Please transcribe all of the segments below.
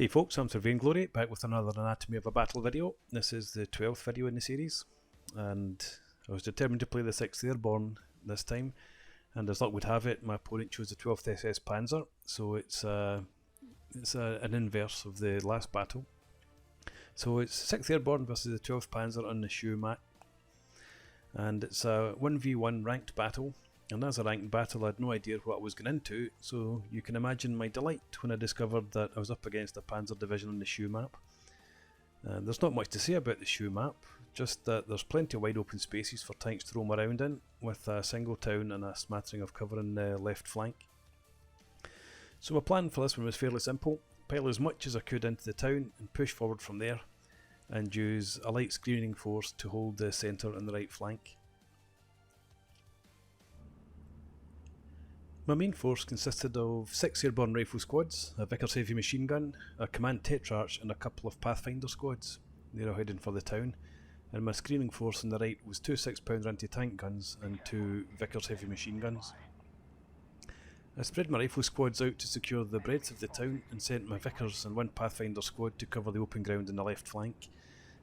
Hey folks, I'm Sir Vainglory, back with another Anatomy of a Battle video. This is the 12th video in the series, and I was determined to play the 6th Airborne this time, and as luck would have it, my opponent chose the 12th SS Panzer, so it's an inverse of the last battle. So it's 6th Airborne versus the 12th Panzer on the Cheux map, and it's a 1v1 ranked battle. And as a ranked battle, I had no idea what I was going into, so you can imagine my delight when I discovered that I was up against a Panzer division on the Cheux map. There's not much to say about the Cheux map, just that there's plenty of wide open spaces for tanks to roam around in, with a single town and a smattering of cover in the left flank. So my plan for this one was fairly simple: pile as much as I could into the town and push forward from there, and use a light screening force to hold the centre and the right flank. My main force consisted of 6 airborne rifle squads, a Vickers heavy machine gun, a command Tetrarch and a couple of Pathfinder squads. They were heading for the town, and my screening force on the right was 2 6-pounder anti-tank guns and 2 Vickers heavy machine guns. I spread my rifle squads out to secure the breadth of the town and sent my Vickers and 1 Pathfinder squad to cover the open ground in the left flank,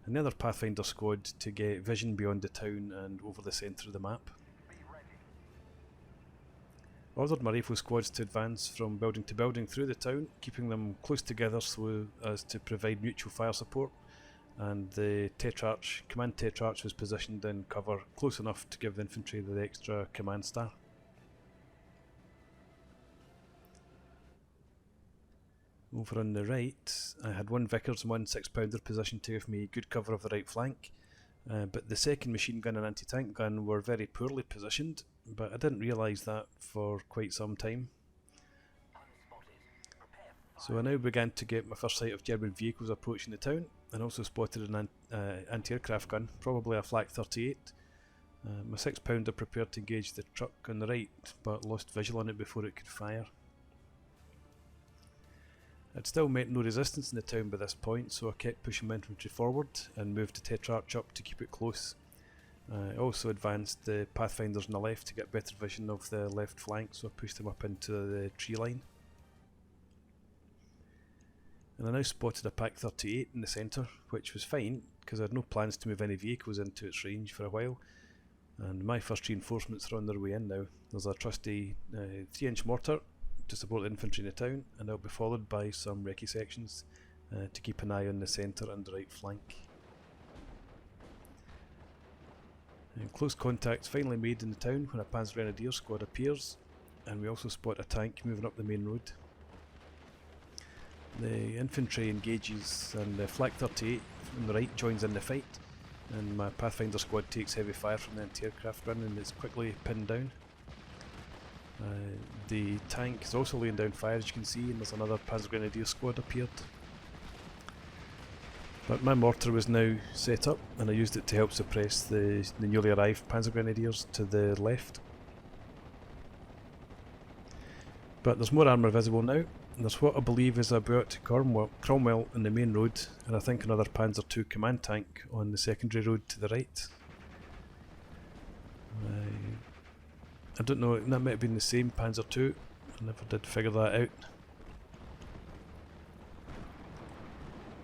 and the other Pathfinder squad to get vision beyond the town and over the centre of the map. I ordered my rifle squads to advance from building to building through the town, keeping them close together so as to provide mutual fire support, and the Tetrarch, command Tetrarch, was positioned in cover close enough to give the infantry the extra command star. Over on the right, I had 1 Vickers and 1 6-pounder positioned to give me good cover of the right flank, but the second machine gun and anti-tank gun were very poorly positioned, but I didn't realise that for quite some time. So I now began to get my first sight of German vehicles approaching the town, and also spotted an anti-aircraft gun, probably a Flak 38. My 6-pounder prepared to engage the truck on the right, but lost visual on it before it could fire. I'd still met no resistance in the town by this point, so I kept pushing my infantry forward and moved the Tetrarch up to keep it close. I also advanced the Pathfinders on the left to get better vision of the left flank, so I pushed them up into the tree line. And I now spotted a Pak 38 in the centre, which was fine because I had no plans to move any vehicles into its range for a while, and my first reinforcements are on their way in now. There's a trusty 3-inch mortar to support the infantry in the town, and they'll be followed by some recce sections to keep an eye on the centre and the right flank. And close contact's finally made in the town when a Panzer Grenadier squad appears, and we also spot a tank moving up the main road. The infantry engages, and the Flak 38 on the right joins in the fight, and my Pathfinder squad takes heavy fire from the anti-aircraft gun and is quickly pinned down. The tank is also laying down fire, as you can see, and there's another Panzer Grenadier squad appeared. But my mortar was now set up, and I used it to help suppress the newly arrived Panzer Grenadiers to the left. But there's more armour visible now, and there's what I believe is a Boat Cromwell on the main road, and I think another Panzer II command tank on the secondary road to the right. I don't know, that might have been the same Panzer II, I never did figure that out.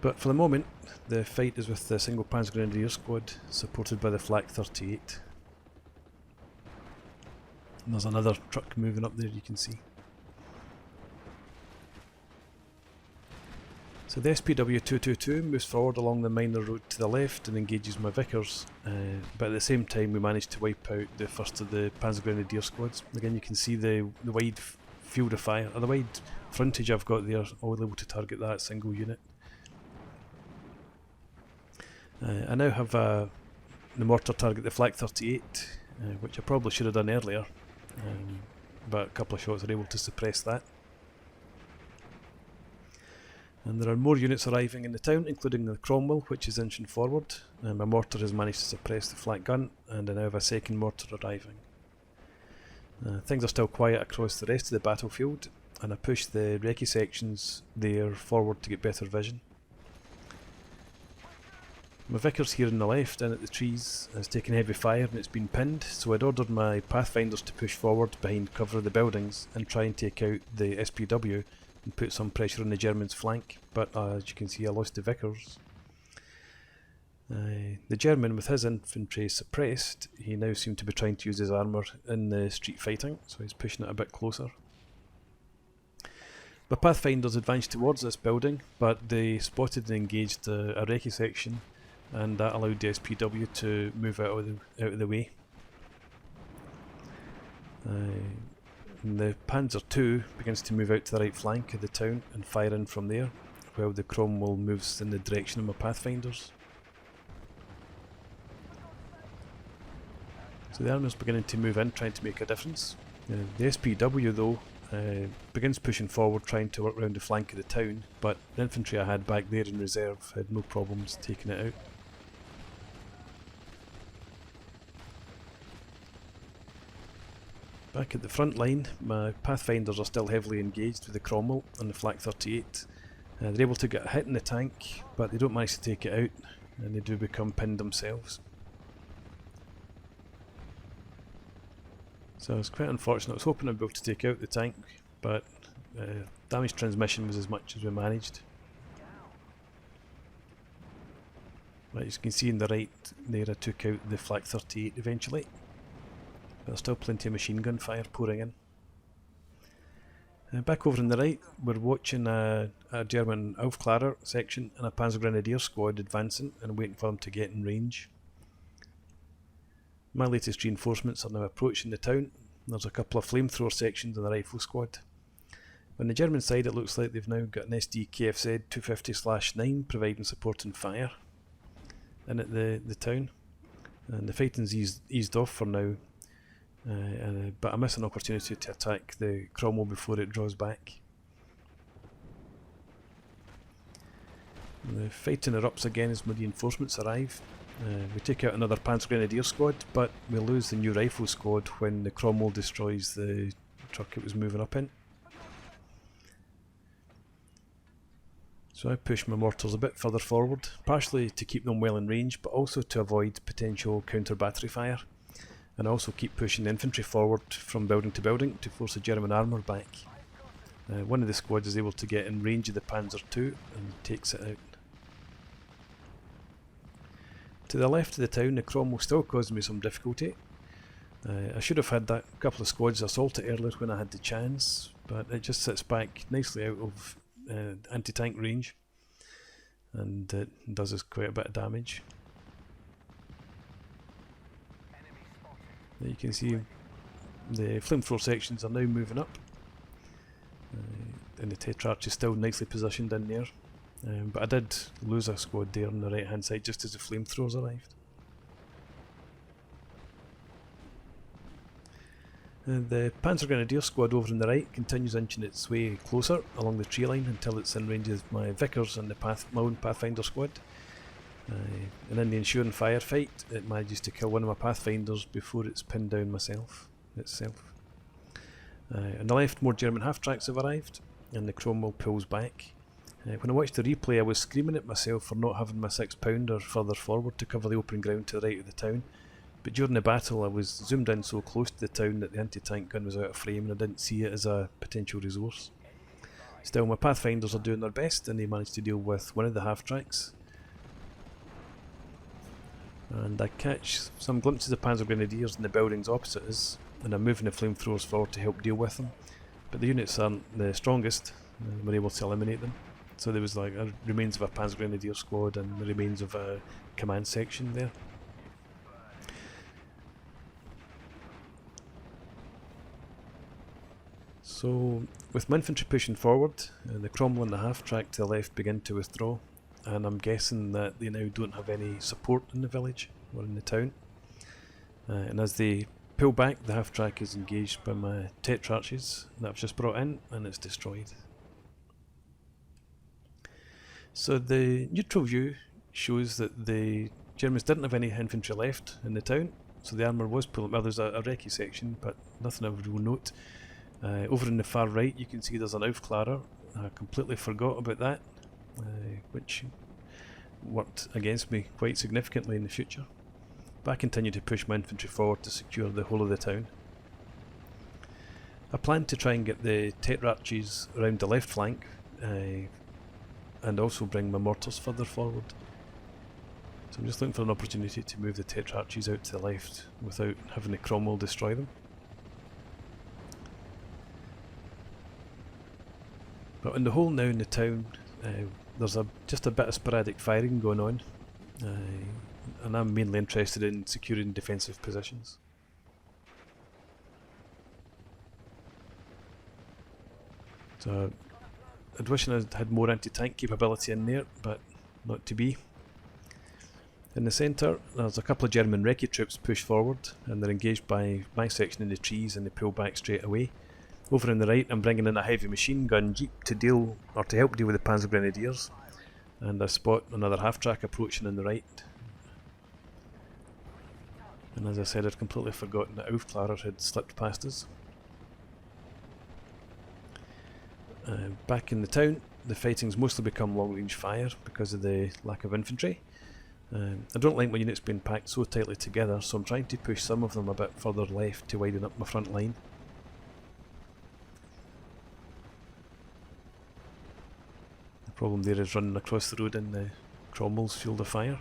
But for the moment, the fight is with the single Panzer Grenadier squad, supported by the Flak 38. And there's another truck moving up there, you can see. So the SPW-222 moves forward along the minor road to the left and engages my Vickers, but at the same time we managed to wipe out the first of the Panzer Grenadier squads. Again, you can see the wide field of fire, or the wide frontage I've got there, all able to target that single unit. I now have the mortar target the Flak 38, which I probably should have done earlier, but a couple of shots are able to suppress that. And there are more units arriving in the town, including the Cromwell, which is inching forward. My mortar has managed to suppress the Flak gun, and I now have a second mortar arriving. Things are still quiet across the rest of the battlefield, and I push the recce sections there forward to get better vision. My Vickers here on the left, in at the trees, has taken heavy fire and it's been pinned, so I'd ordered my Pathfinders to push forward behind cover of the buildings and try and take out the SPW and put some pressure on the Germans' flank, but as you can see I lost the Vickers. The German, with his infantry suppressed, he now seemed to be trying to use his armour in the street fighting, so he's pushing it a bit closer. The Pathfinders advanced towards this building, but they spotted and engaged a recce section, and that allowed the SPW to move out of the way. And the Panzer II begins to move out to the right flank of the town and fire in from there, while the Cromwell moves in the direction of my Pathfinders. So the army's beginning to move in, trying to make a difference. The SPW though begins pushing forward, trying to work around the flank of the town, but the infantry I had back there in reserve had no problems taking it out. Back at the front line, my Pathfinders are still heavily engaged with the Cromwell and the Flak 38. They're able to get a hit in the tank, but they don't manage to take it out, and they do become pinned themselves. So it's quite unfortunate. I was hoping I'd be able to take out the tank, but damaged transmission was as much as we managed. Right, as you can see in the right there, I took out the Flak 38 eventually. But there's still plenty of machine gun fire pouring in. Back over on the right, we're watching a German Aufklärer section and a Panzer Grenadier squad advancing and waiting for them to get in range. My latest reinforcements are now approaching the town. There's a couple of flamethrower sections and a rifle squad. On the German side, it looks like they've now got an SD KFZ 250/9 providing support and fire in at the town. And the fighting's eased off for now, but I miss an opportunity to attack the Cromwell before it draws back. The fighting erupts again as my reinforcements arrive. We take out another Panzer Grenadier squad, but we lose the new rifle squad when the Cromwell destroys the truck it was moving up in. So I push my mortars a bit further forward, partially to keep them well in range, but also to avoid potential counter battery fire. And I also keep pushing the infantry forward from building to building to force the German armour back. One of the squads is able to get in range of the Panzer II and takes it out. To the left of the town, the Cromwell still caused me some difficulty. I should have had that couple of squads assault it earlier when I had the chance, but it just sits back nicely out of anti-tank range, and it does us quite a bit of damage. There you can see the flamethrower sections are now moving up, and the Tetrarch is still nicely positioned in there. But I did lose a squad there on the right hand side just as the flamethrowers arrived. The Panzer Grenadier squad over on the right continues inching its way closer along the tree line until it's in range of my Vickers and my own Pathfinder squad. And in the ensuing firefight, it manages to kill one of my Pathfinders before it's pinned down itself. On the left, more German half-tracks have arrived, and the Cromwell pulls back. When I watched the replay, I was screaming at myself for not having my 6-pounder further forward to cover the open ground to the right of the town. But during the battle, I was zoomed in so close to the town that the anti-tank gun was out of frame and I didn't see it as a potential resource. Still, my Pathfinders are doing their best and they managed to deal with one of the half-tracks. And I catch some glimpses of Panzer Grenadiers in the buildings opposite us, and I'm moving the flamethrowers forward to help deal with them. But the units aren't the strongest, and we're able to eliminate them. So there was like remains of a Panzer Grenadier squad and the remains of a command section there. So with my infantry pushing forward, the Cromwell and the half-track to the left begin to withdraw, and I'm guessing that they now don't have any support in the village or in the town. And as they pull back, the half-track is engaged by my Tetrarches that I've just brought in, and it's destroyed. So the neutral view shows that the Germans didn't have any infantry left in the town, so the armour was pulling. Well, there's a recce section, but nothing of real note. Over in the far right, you can see there's an Aufklärer. I completely forgot about that, which worked against me quite significantly in the future. But I continue to push my infantry forward to secure the whole of the town. I plan to try and get the Tetrarches around the left flank and also bring my mortars further forward. So I'm just looking for an opportunity to move the Tetrarches out to the left without having the Cromwell destroy them. But in the hole now in the town, there's just a bit of sporadic firing going on, and I'm mainly interested in securing defensive positions. So I'd wish I had more anti-tank capability in there, but not to be. In the centre, there's a couple of German recce troops pushed forward, and they're engaged by my section in the trees, and they pull back straight away. Over on the right, I'm bringing in a heavy machine gun jeep to help deal with the Panzer Grenadiers, and I spot another half-track approaching on the right. And as I said, I'd completely forgotten that Aufklärer had slipped past us. Back in the town, the fighting's mostly become long-range fire because of the lack of infantry. I don't like my units being packed so tightly together, so I'm trying to push some of them a bit further left to widen up my front line. The problem there is running across the road in the Cromwell's field of fire.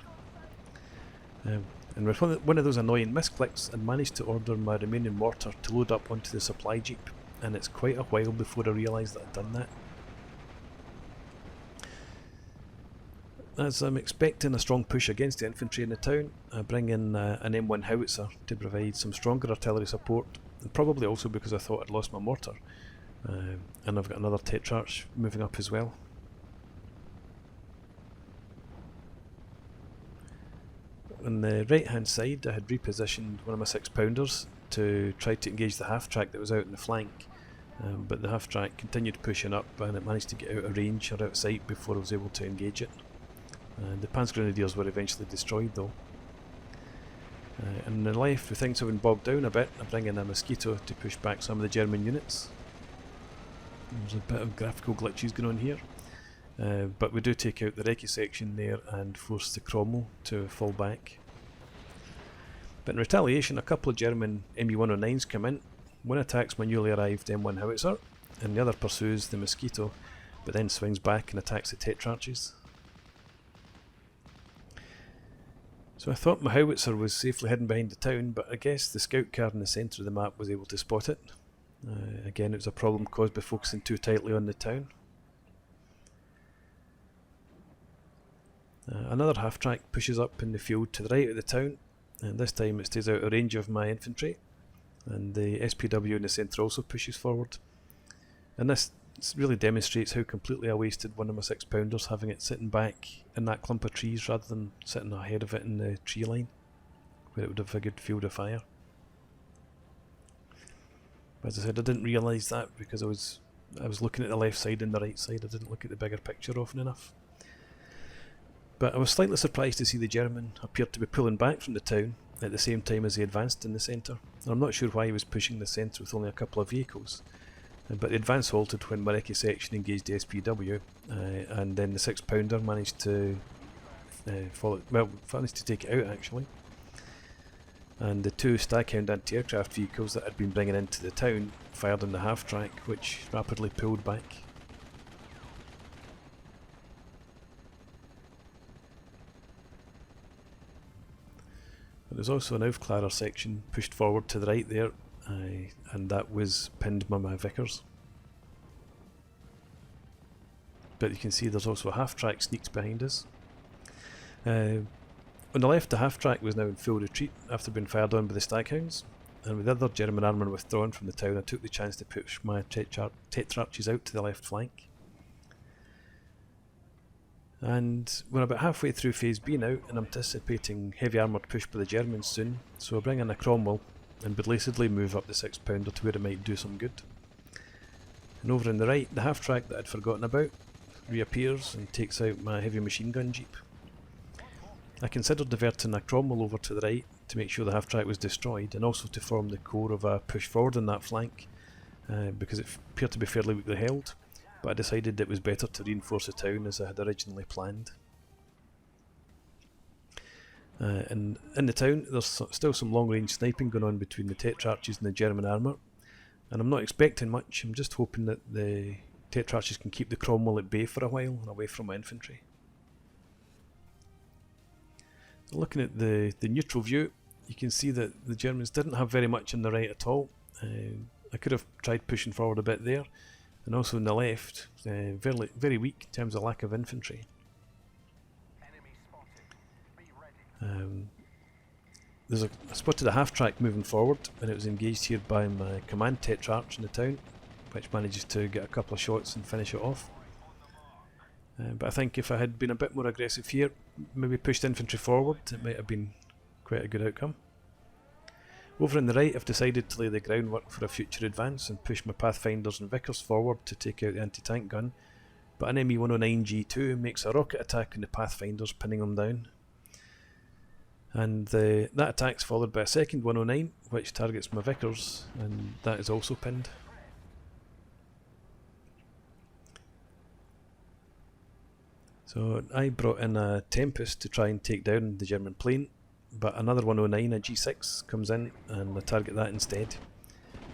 And with one of those annoying misclicks, I managed to order my remaining mortar to load up onto the supply jeep, and it's quite a while before I realised that I'd done that. As I'm expecting a strong push against the infantry in the town, I bring in an M1 howitzer to provide some stronger artillery support, and probably also because I thought I'd lost my mortar. And I've got another Tetrarch moving up as well. On the right hand side, I had repositioned one of my 6-pounders to try to engage the half-track that was out in the flank. But the half-track continued pushing up, and it managed to get out of range or out of sight before I was able to engage it. The Panzer Grenadiers were eventually destroyed though. And on the left, with things having bogged down a bit, I bring in a Mosquito to push back some of the German units. There's a bit of graphical glitches going on here. But we do take out the recce section there and force the Cromwell to fall back. But in retaliation, a couple of German Me-109s come in. One attacks my newly arrived M1 howitzer, and the other pursues the Mosquito, but then swings back and attacks the Tetrarches. So I thought my howitzer was safely hidden behind the town, but I guess the scout car in the centre of the map was able to spot it. Again, it was a problem caused by focusing too tightly on the town. Another half-track pushes up in the field to the right of the town, and this time it stays out of range of my infantry, and the SPW in the centre also pushes forward. And this really demonstrates how completely I wasted one of my 6-pounders, having it sitting back in that clump of trees rather than sitting ahead of it in the tree line, where it would have a good field of fire. But as I said, I didn't realise that because I was looking at the left side and the right side. I didn't look at the bigger picture often enough. But I was slightly surprised to see the German appear to be pulling back from the town at the same time as he advanced in the centre. I'm not sure why he was pushing the centre with only a couple of vehicles, but the advance halted when my recce section engaged the SPW, and then the 6-pounder managed to managed to take it out actually. And the 2 Staghound anti-aircraft vehicles that I'd been bringing into the town fired on the half-track, which rapidly pulled back. There's also an Aufklärer section pushed forward to the right there, and that was pinned by my Vickers. But you can see there's also a half-track sneaked behind us. On the left, the half-track was now in full retreat after being fired on by the Staghounds, and with the other German armour withdrawn from the town, I took the chance to push my Tetrarches out to the left flank. And we're about halfway through phase B now, and I'm anticipating heavy armoured push by the Germans soon, so I bring in a Cromwell and belatedly move up the 6-pounder to where it might do some good. And over on the right, the half-track that I'd forgotten about reappears and takes out my heavy machine gun jeep. I considered diverting a Cromwell over to the right to make sure the half-track was destroyed, and also to form the core of a push forward on that flank, because it appeared to be fairly weakly held. But I decided it was better to reinforce the town as I had originally planned. And in the town, there's still some long-range sniping going on between the Tetrarches and the German armour. And I'm not expecting much, I'm just hoping that the Tetrarches can keep the Cromwell at bay for a while and away from my infantry. Looking at the neutral view, you can see that the Germans didn't have very much on the right at all. I could have tried pushing forward a bit there, and also on the left, very weak in terms of lack of infantry. I spotted a half-track moving forward, and it was engaged here by my command Tetrarch in the town, which manages to get a couple of shots and finish it off. But I think if I had been a bit more aggressive here, maybe pushed infantry forward, it might have been quite a good outcome. Over on the right, I've decided to lay the groundwork for a future advance and push my Pathfinders and Vickers forward to take out the anti-tank gun, but an ME-109 G2 makes a rocket attack on the Pathfinders, pinning them down. And that attack's followed by a second 109, which targets my Vickers, and that is also pinned. So I brought in a Tempest to try and take down the German plane, but another 109, a G6, comes in and I target that instead.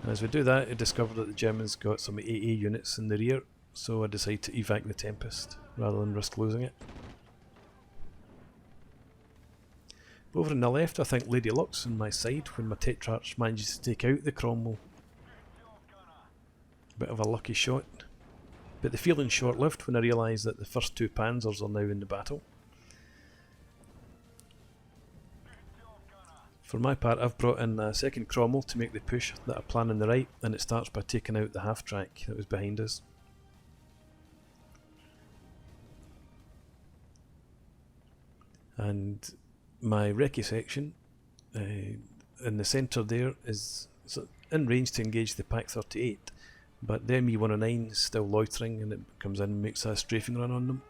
And as we do that, I discover that the Germans got some AA units in the rear, so I decide to evac the Tempest rather than risk losing it. Over on the left, I think Lady Luck's on my side when my Tetrarch manages to take out the Cromwell. Bit of a lucky shot. But the feeling's short-lived when I realise that the first two Panzers are now in the battle. For my part, I've brought in a second Cromwell to make the push that I plan on the right, and it starts by taking out the half-track that was behind us. And my recce section in the centre there is in range to engage the Pak 38. But the ME-109 is still loitering, and it comes in and makes a strafing run on them.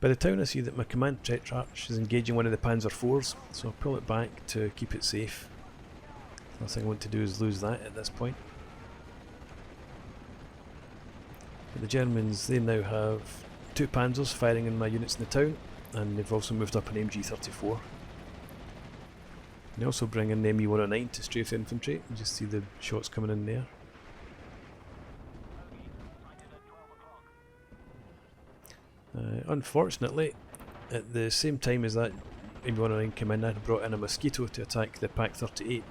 By the town I see that my command Tetrarch is engaging one of the Panzer IVs, so I'll pull it back to keep it safe. The last thing I want to do is lose that at this point. But the Germans, they now have two Panzers firing in my units in the town, and they've also moved up an MG34. They also bring in the ME-109 to strafe the infantry. You just see the shots coming in there. Unfortunately, at the same time as that ME-109 came in, I had brought in a Mosquito to attack the Pak 38,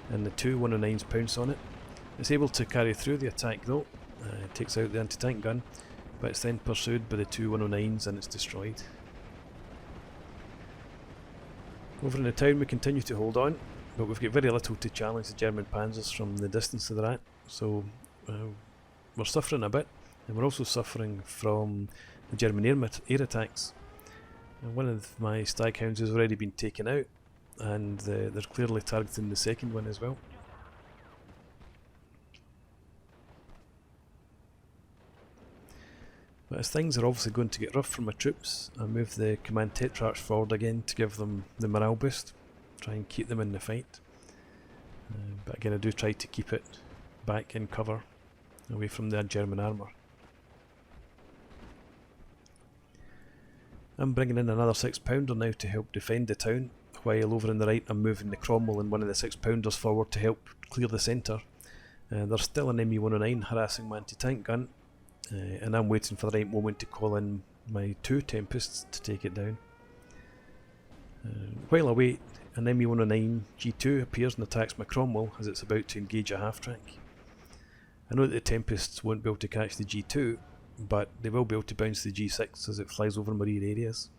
and the two 109s pounce on it. It's able to carry through the attack though. It takes out the anti-tank gun, but it's then pursued by the two 109s and it's destroyed. Over in the town we continue to hold on, but we've got very little to challenge the German Panzers from the distance that they're at, so we're suffering a bit, and we're also suffering from the German air attacks. And one of my Staghounds has already been taken out, and they're clearly targeting the second one as well. But as things are obviously going to get rough for my troops, I move the command Tetrarch forward again to give them the morale boost, try and keep them in the fight. But again I do try to keep it back in cover, away from the German armour. I'm bringing in another 6-pounder now to help defend the town, while over on the right I'm moving the Cromwell and one of the 6-pounders forward to help clear the centre. There's still an ME-109 harassing my anti-tank gun, and I'm waiting for the right moment to call in my two Tempests to take it down. While I wait, an ME-109 G2 appears and attacks my Cromwell as it's about to engage a half-track. I know that the Tempests won't be able to catch the G2, but they will be able to bounce the G6 as it flies over marine areas.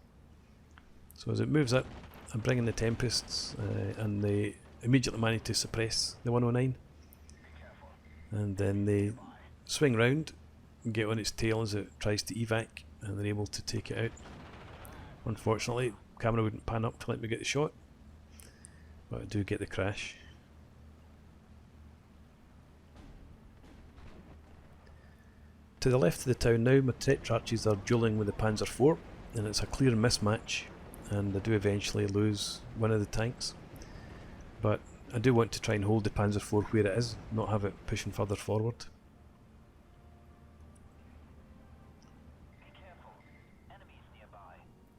So as it moves up, I'm bringing the Tempests, and they immediately manage to suppress the 109. And then they swing round and get on its tail as it tries to evac, and they're able to take it out. Unfortunately, the camera wouldn't pan up to let me get the shot, but I do get the crash. To the left of the town now, my Tetrarches are duelling with the Panzer IV, and it's a clear mismatch, and I do eventually lose one of the tanks. But I do want to try and hold the Panzer IV where it is, not have it pushing further forward.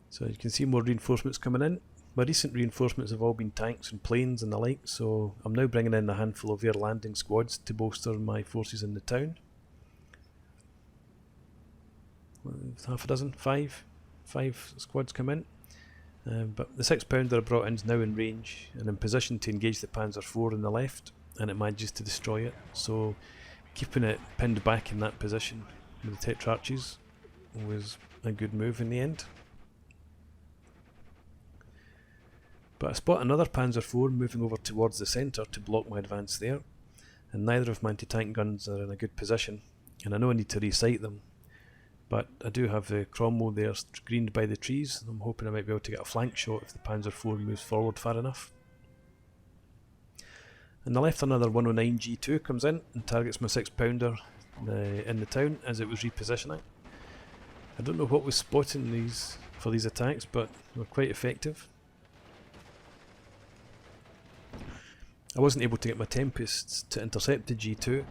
So you can see more reinforcements coming in. My recent reinforcements have all been tanks and planes and the like, so I'm now bringing in a handful of air landing squads to bolster my forces in the town. Half a dozen? Five squads come in. But the 6-pounder I brought in is now in range and in position to engage the Panzer IV on the left, and it manages to destroy it. So keeping it pinned back in that position with the Tetrarches was a good move in the end. But I spot another Panzer IV moving over towards the centre to block my advance there, and neither of my anti-tank guns are in a good position, and I know I need to resight them, but I do have the Cromwell there screened by the trees. I'm hoping I might be able to get a flank shot if the Panzer IV moves forward far enough. On the left, another 109 G2 comes in and targets my 6-pounder in the town as it was repositioning. I don't know what was spotting these for these attacks, but they were quite effective. I wasn't able to get my Tempests to intercept the G2,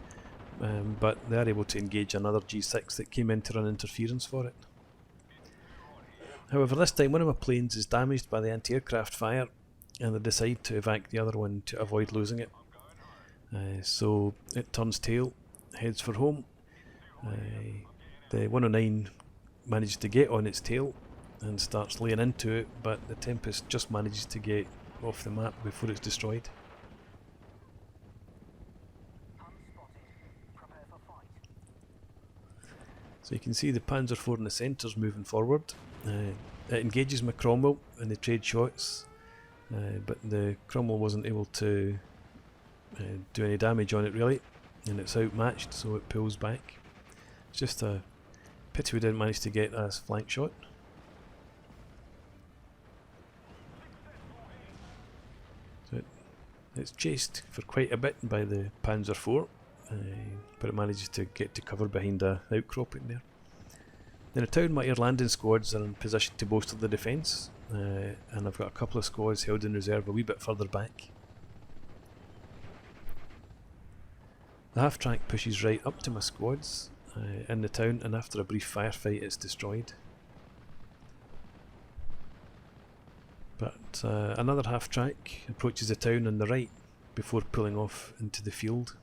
but they are able to engage another G6 that came in to run interference for it. However, this time one of my planes is damaged by the anti-aircraft fire, and I decide to evac the other one to avoid losing it. So it turns tail, heads for home. The 109 manages to get on its tail and starts laying into it, but the Tempest just manages to get off the map before it's destroyed. So you can see the Panzer IV in the centre's moving forward. It engages my Cromwell and they trade shots, but the Cromwell wasn't able to do any damage on it really, and it's outmatched, so it pulls back. It's just a pity we didn't manage to get a flank shot. So it's chased for quite a bit by the Panzer IV. But it manages to get to cover behind a outcropping there. In the town, my air landing squads are in position to bolster the defence, and I've got a couple of squads held in reserve a wee bit further back. The half-track pushes right up to my squads in the town, and after a brief firefight it's destroyed. But another half-track approaches the town on the right before pulling off into the field.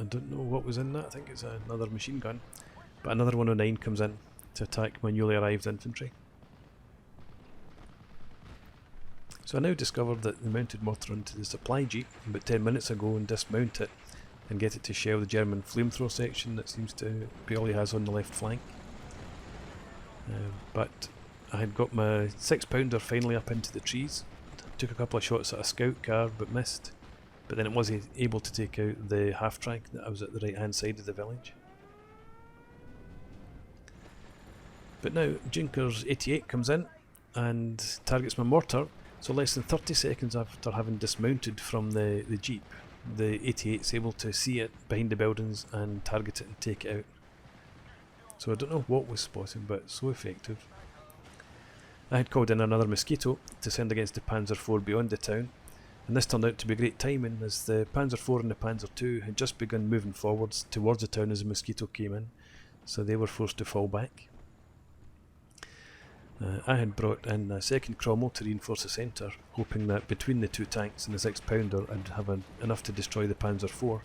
I don't know what was in that. I think it's another machine gun, but another 109 comes in to attack my newly arrived infantry. So I now discovered that they mounted mortar onto the supply jeep about 10 minutes ago and dismount it and get it to shell the German flamethrower section that seems to be all he has on the left flank. But I had got my 6-pounder finally up into the trees, took a couple of shots at a scout car but missed. But then it was able to take out the half-track that I was at the right hand side of the village. But now Junker's 88 comes in and targets my mortar, so less than 30 seconds after having dismounted from the jeep, the 88 is able to see it behind the buildings and target it and take it out. So I don't know what was spotted, but so effective. I had called in another Mosquito to send against the Panzer IV beyond the town, and this turned out to be great timing as the Panzer IV and the Panzer II had just begun moving forwards towards the town as the Mosquito came in, so they were forced to fall back. I had brought in a second Cromwell to reinforce the centre, hoping that between the two tanks and the 6-pounder I'd have enough to destroy the Panzer IV.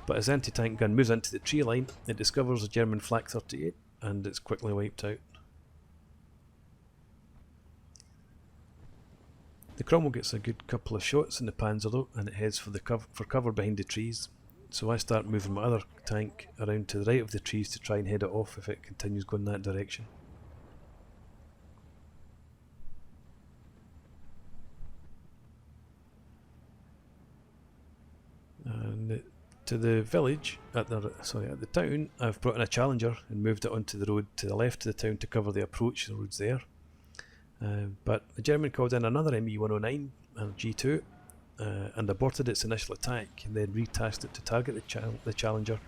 But as the anti-tank gun moves into the tree line, it discovers a German Flak 38 and it's quickly wiped out. The Cromwell gets a good couple of shots in the Panzer though, and it heads for cover behind the trees. So I start moving my other tank around to the right of the trees to try and head it off if it continues going that direction. And to the village, at the town, I've brought in a Challenger and moved it onto the road to the left of the town to cover the approach. The road's there. But the German called in another ME-109 and G2 and aborted its initial attack and then retasked it to target the Challenger.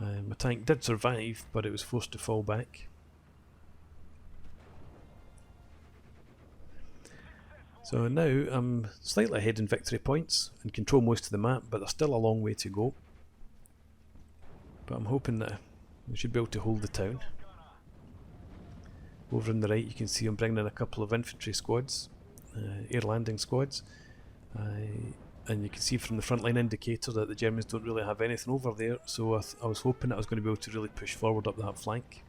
My tank did survive, but it was forced to fall back. So now I'm slightly ahead in victory points and control most of the map, but there's still a long way to go. But I'm hoping that we should be able to hold the town. Over on the right you can see I'm bringing in a couple of infantry squads, air landing squads, and you can see from the frontline indicator that the Germans don't really have anything over there, so I was hoping that I was going to be able to really push forward up that flank.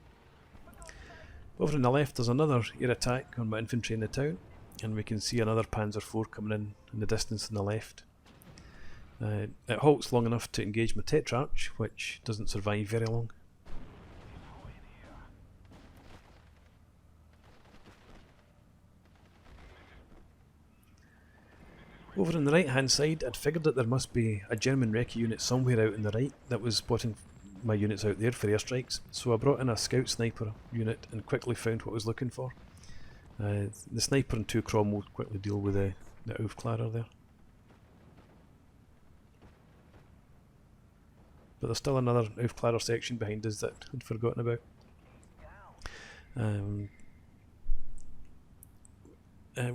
Over on the left there's another air attack on my infantry in the town, and we can see another Panzer IV coming in the distance on the left. It halts long enough to engage my Tetrarch, which doesn't survive very long. Over on the right hand side I'd figured that there must be a German recce unit somewhere out on the right that was spotting my units out there for airstrikes, so I brought in a scout sniper unit and quickly found what I was looking for. The sniper and 2 Cromwell quickly deal with the Aufklärer there. But there's still another Aufklärer section behind us that I'd forgotten about.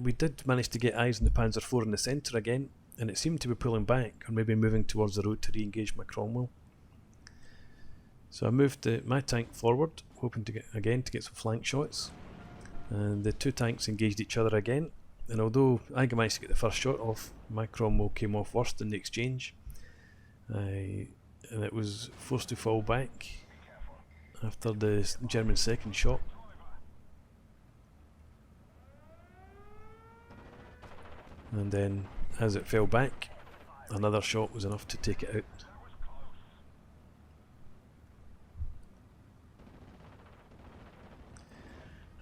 We did manage to get eyes on the Panzer IV in the centre again, and it seemed to be pulling back, or maybe moving towards the road to re-engage my Cromwell. So I moved my tank forward, hoping to get some flank shots. And the 2 tanks engaged each other again, and although I managed to get the first shot off, my Cromwell came off worst in the exchange, and it was forced to fall back after the German second shot. And then as it fell back, another shot was enough to take it out.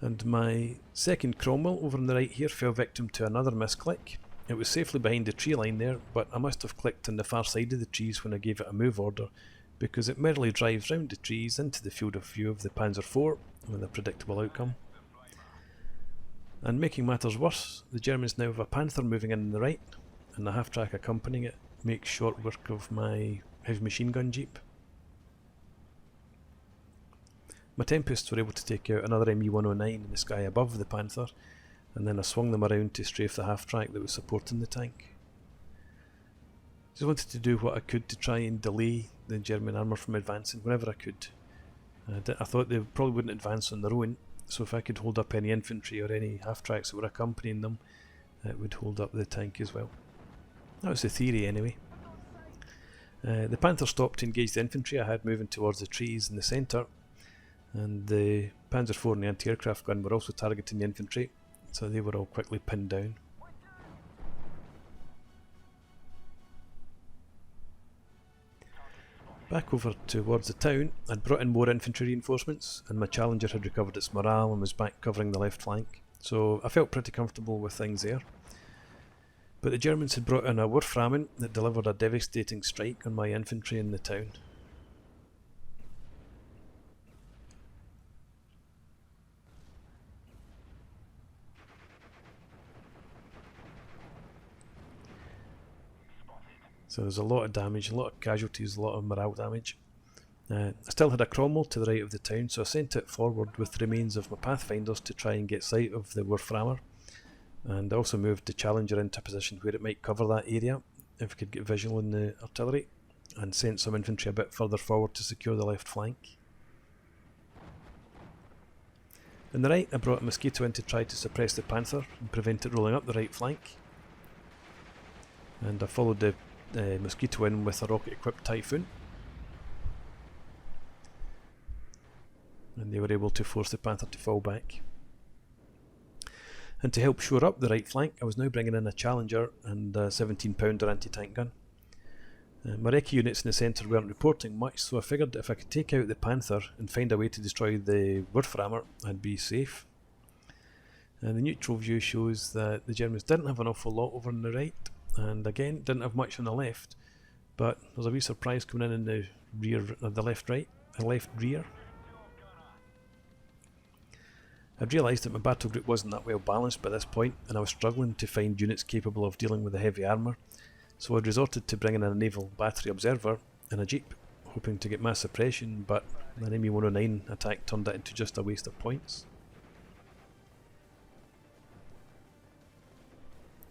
And my second Cromwell over on the right here fell victim to another misclick. It was safely behind the tree line there, but I must have clicked on the far side of the trees when I gave it a move order, because it merrily drives round the trees into the field of view of the Panzer IV with a predictable outcome. And making matters worse, the Germans now have a Panther moving in on the right, and the half-track accompanying it makes short work of my heavy machine gun jeep. My Tempests were able to take out another ME-109 in the sky above the Panther, and then I swung them around to strafe the half-track that was supporting the tank. Just wanted to do what I could to try and delay the German armour from advancing whenever I could. I thought they probably wouldn't advance on their own, so if I could hold up any infantry or any half-tracks that were accompanying them, it would hold up the tank as well. That was the theory anyway. The Panther stopped to engage the infantry I had moving towards the trees in the centre, and the Panzer IV and the anti-aircraft gun were also targeting the infantry, so they were all quickly pinned down. Back over towards the town, I'd brought in more infantry reinforcements, and my Challenger had recovered its morale and was back covering the left flank, so I felt pretty comfortable with things there. But the Germans had brought in a Wurfrahmen that delivered a devastating strike on my infantry in the town. So there's a lot of damage, a lot of casualties, a lot of morale damage. I still had a Cromwell to the right of the town, so I sent it forward with the remains of my Pathfinders to try and get sight of the Wurframmer. And I also moved the Challenger into a position where it might cover that area, if we could get visual on the artillery, and sent some infantry a bit further forward to secure the left flank. On the right, I brought a Mosquito in to try to suppress the Panther and prevent it rolling up the right flank. And I followed the Mosquito in with a rocket-equipped Typhoon, and they were able to force the Panther to fall back. And to help shore up the right flank, I was now bringing in a Challenger and a 17-pounder anti-tank gun. My recce units in the centre weren't reporting much, so I figured that if I could take out the Panther and find a way to destroy the Wurframmer, I'd be safe. And the neutral view shows that the Germans didn't have an awful lot over on the right, and again didn't have much on the left, but there's a wee surprise coming in the rear, the left rear. I'd realised that my battle group wasn't that well balanced by this point, and I was struggling to find units capable of dealing with the heavy armour, so I'd resorted to bringing in a naval battery observer in a jeep, hoping to get mass suppression, but an ME-109 attack turned that into just a waste of points.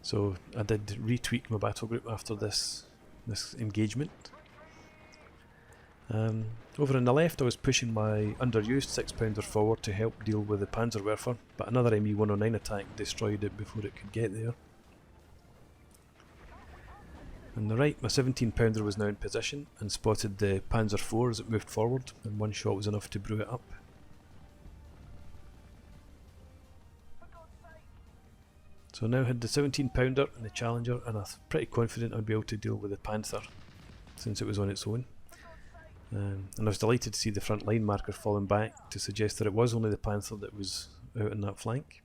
So I did retweak my battle group after this engagement. Over on the left I was pushing my underused 6-pounder forward to help deal with the Panzerwerfer, but another ME-109 attack destroyed it before it could get there. On the right, my 17-pounder was now in position and spotted the Panzer IV as it moved forward, and one shot was enough to brew it up. So I now had the 17-pounder and the Challenger, and I'm pretty confident I'd be able to deal with the Panther since it was on its own. And I was delighted to see the front line marker falling back to suggest that it was only the Panther that was out on that flank.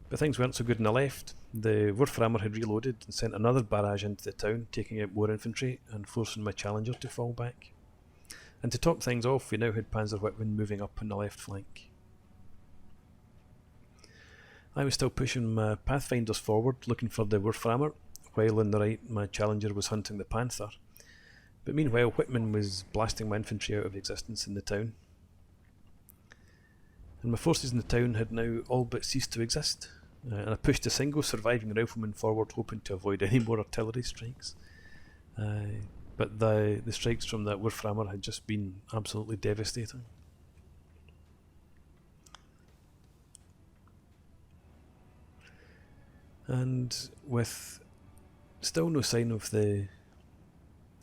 But things weren't so good on the left. The Wolframmer had reloaded and sent another barrage into the town, taking out more infantry and forcing my Challenger to fall back. And to top things off, we now had Panzer Whitman moving up on the left flank. I was still pushing my Pathfinders forward, looking for the Wolframmer, while on the right my Challenger was hunting the Panther. But meanwhile, Whitman was blasting my infantry out of existence in the town. And my forces in the town had now all but ceased to exist. And I pushed a single surviving rifleman forward, hoping to avoid any more artillery strikes. But the strikes from that Wolframmer had just been absolutely devastating. And with still no sign of the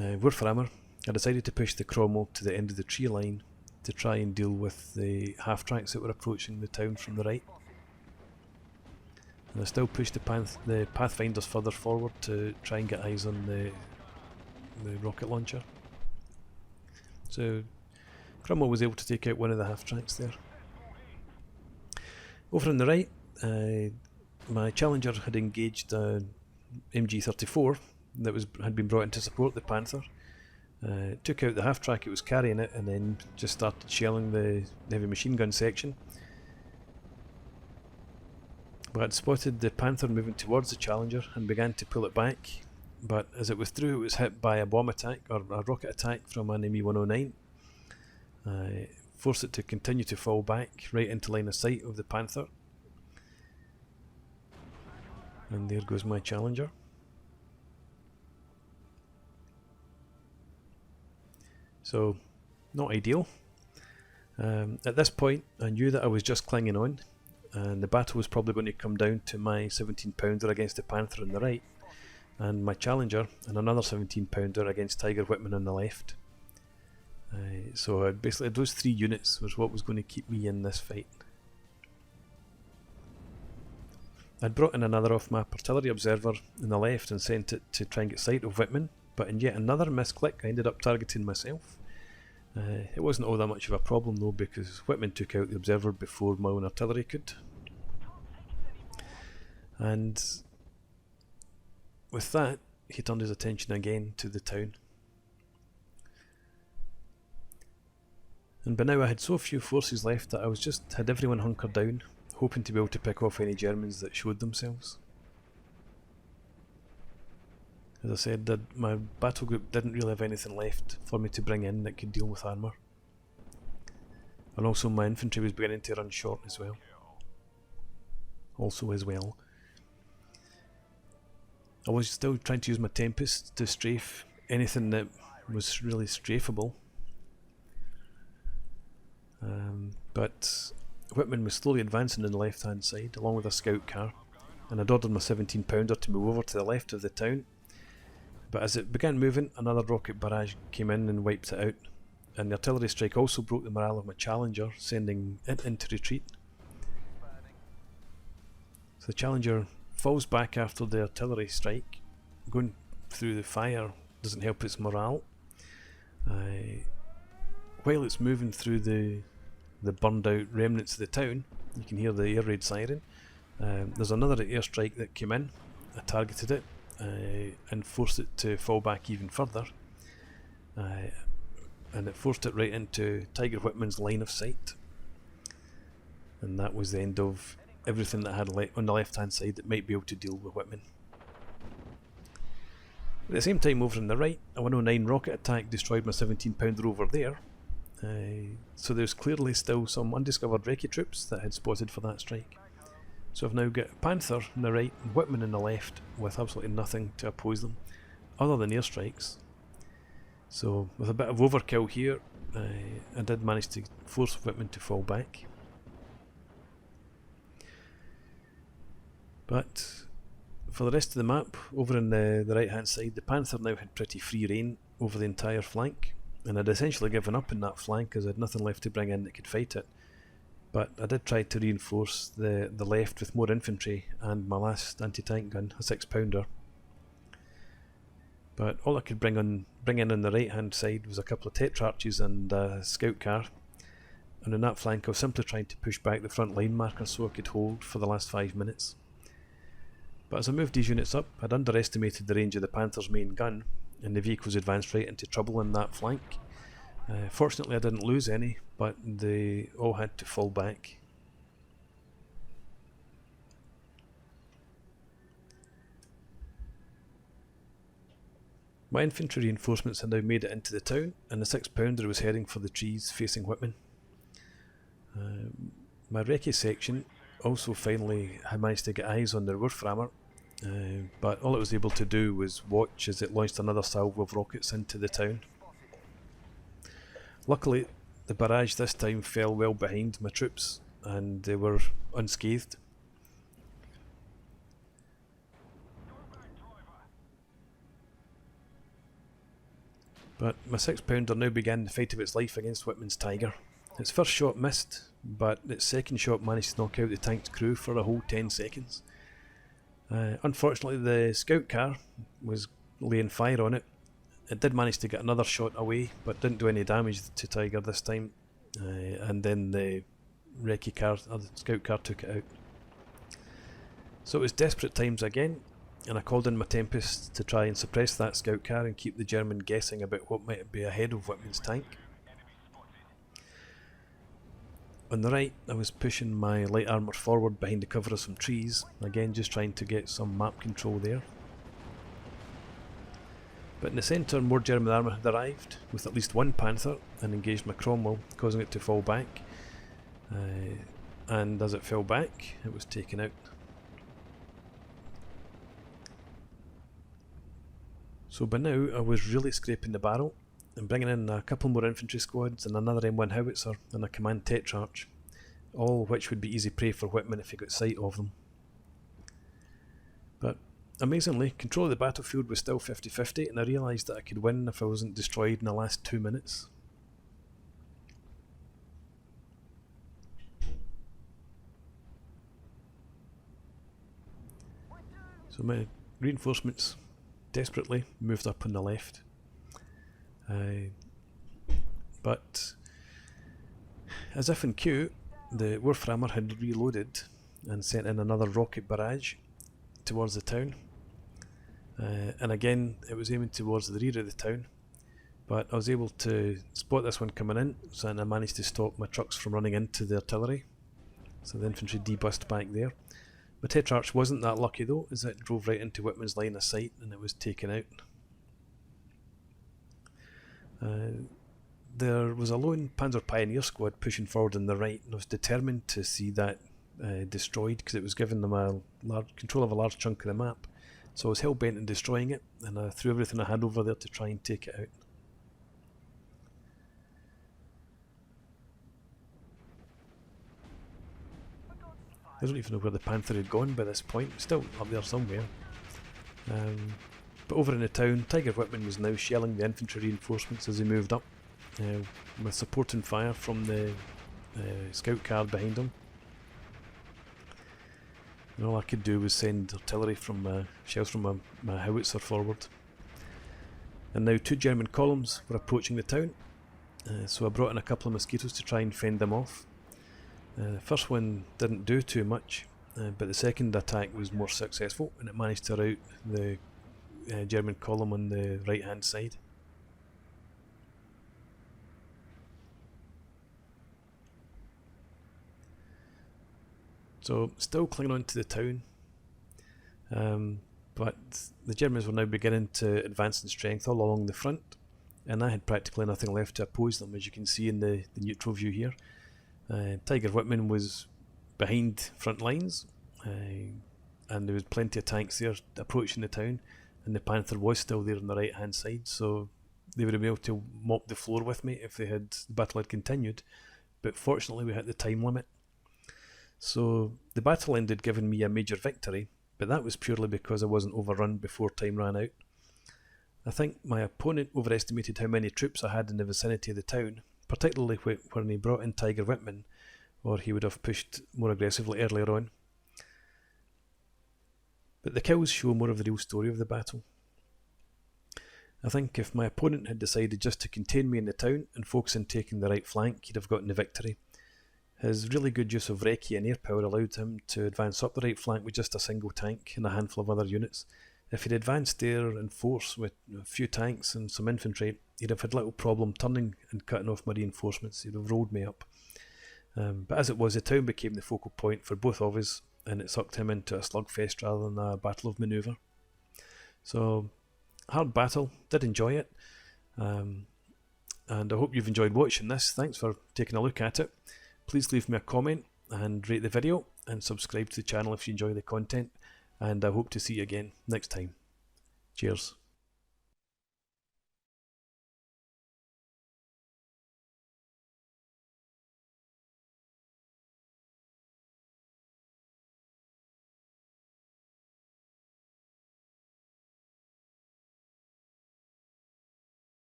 Wolframmer, I decided to push the Cromwell to the end of the tree line to try and deal with the half-tracks that were approaching the town from the right. And I still pushed the Pathfinders further forward to try and get eyes on the rocket launcher. So Cromwell was able to take out one of the half-tracks there. Over on the right, my Challenger had engaged an MG-34 that had been brought in to support the Panther. Took out the half-track it was carrying it, and then just started shelling the heavy machine gun section. But I'd spotted the Panther moving towards the Challenger and began to pull it back, but as it was through, it was hit by a bomb attack, or a rocket attack from an ME-109. Forced it to continue to fall back right into line of sight of the Panther. And there goes my Challenger. So, not ideal. At this point, I knew that I was just clinging on, and the battle was probably going to come down to my 17-pounder against the Panther on the right, and my Challenger and another 17-pounder against Tiger Whitman on the left. So basically those three units was what was going to keep me in this fight. I'd brought in another off-map artillery observer on the left and sent it to try and get sight of Whitman, but in yet another misclick I ended up targeting myself. It wasn't all that much of a problem though, because Whitman took out the observer before my own artillery could. And with that, he turned his attention again to the town. And by now I had so few forces left that I had everyone hunkered down, hoping to be able to pick off any Germans that showed themselves. As I said, my battle group didn't really have anything left for me to bring in that could deal with armour. And also my infantry was beginning to run short as well. I was still trying to use my Tempest to strafe anything that was really strafable. But Whitman was slowly advancing on the left hand side along with a scout car, and I'd ordered my 17-pounder to move over to the left of the town. But as it began moving, another rocket barrage came in and wiped it out, and the artillery strike also broke the morale of my Challenger, sending it into retreat. So the Challenger falls back after the artillery strike. Going through the fire doesn't help its morale. While it's moving through the burned out remnants of the town, you can hear the air raid siren. There's another airstrike that came in. I targeted it and forced it to fall back even further, and it forced it right into Tiger Whitman's line of sight, and that was the end of everything that I had on the left hand side that might be able to deal with Whitman. At the same time, over on the right, a 109 rocket attack destroyed my 17-pounder over there, so there's clearly still some undiscovered recce troops that I had spotted for that strike. So I've now got Panther on the right and Whitman on the left with absolutely nothing to oppose them other than airstrikes. So with a bit of overkill here, I did manage to force Whitman to fall back. But for the rest of the map, over on the right hand side, the Panther now had pretty free reign over the entire flank, and I'd essentially given up in that flank as I had nothing left to bring in that could fight it. But I did try to reinforce the left with more infantry and my last anti-tank gun, a 6-pounder. But all I could bring in on the right hand side was a couple of Tetrarches and a scout car, and on that flank I was simply trying to push back the front line marker so I could hold for the last 5 minutes. But as I moved these units up, I'd underestimated the range of the Panther's main gun, and the vehicles advanced right into trouble in that flank. Fortunately I didn't lose any, but they all had to fall back. My infantry reinforcements had now made it into the town, and the 6-pounder was heading for the trees facing Whitman. My recce section also finally had managed to get eyes on their Wolframmer, but all it was able to do was watch as it launched another salvo of rockets into the town. Luckily, the barrage this time fell well behind my troops, and they were unscathed. But my 6-pounder now began the fight of its life against Whitman's Tiger. Its first shot missed, but its second shot managed to knock out the tank's crew for a whole 10 seconds. Unfortunately, the scout car was laying fire on it. It did manage to get another shot away, but didn't do any damage to Tiger this time. And then the recce car, or the scout car, took it out. So it was desperate times again, and I called in my Tempest to try and suppress that scout car and keep the German guessing about what might be ahead of Whitman's tank. On the right, I was pushing my light armour forward behind the cover of some trees, again just trying to get some map control there. But in the centre, more German armour had arrived, with at least one Panther, and engaged my Cromwell, causing it to fall back. And as it fell back, it was taken out. So by now, I was really scraping the barrel, and bringing in a couple more infantry squads and another M1 howitzer and a command Tetrarch, all which would be easy prey for Whitman if he got sight of them. But amazingly, control of the battlefield was still 50-50, and I realised that I could win if I wasn't destroyed in the last 2 minutes. So my reinforcements desperately moved up on the left. But as if in cue, the Wolframmer had reloaded and sent in another rocket barrage towards the town. And again, it was aiming towards the rear of the town, but I was able to spot this one coming in, so I managed to stop my trucks from running into the artillery. So the infantry debussed back there. My Tetrarch wasn't that lucky though, as it drove right into Whitman's line of sight and it was taken out. There was a lone Panzer Pioneer squad pushing forward on the right, and I was determined to see that destroyed because it was giving them a control of a large chunk of the map. So I was hell bent on destroying it, and I threw everything I had over there to try and take it out. I don't even know where the Panther had gone by this point, still up there somewhere. But over in the town, Tiger Whitman was now shelling the infantry reinforcements as he moved up, with support and fire from the scout car behind him. And all I could do was send artillery from shells from my howitzer forward. And now 2 German columns were approaching the town, so I brought in a couple of mosquitoes to try and fend them off. The first one didn't do too much, but the second attack was more successful, and it managed to rout the German column on the right hand side. So still clinging on to the town, but the Germans were now beginning to advance in strength all along the front, and I had practically nothing left to oppose them, as you can see in the neutral view here. Tiger Whitman was behind front lines, and there was plenty of tanks there approaching the town, and the Panther was still there on the right hand side, so they would have been able to mop the floor with me if the battle had continued, but fortunately we hit the time limit. So the battle ended giving me a major victory, but that was purely because I wasn't overrun before time ran out. I think my opponent overestimated how many troops I had in the vicinity of the town, particularly when he brought in Tiger Whitman, or he would have pushed more aggressively earlier on. But the kills show more of the real story of the battle. I think if my opponent had decided just to contain me in the town and focus on taking the right flank, he'd have gotten the victory. His really good use of recce and air power allowed him to advance up the right flank with just a single tank and a handful of other units. If he'd advanced there in force with a few tanks and some infantry, he'd have had little problem turning and cutting off my reinforcements. He'd have rolled me up. But as it was, the town became the focal point for both of us, and it sucked him into a slugfest rather than a battle of manoeuvre. So, hard battle, did enjoy it, and I hope you've enjoyed watching this. Thanks for taking a look at it. Please leave me a comment and rate the video, and subscribe to the channel if you enjoy the content, and I hope to see you again next time. Cheers.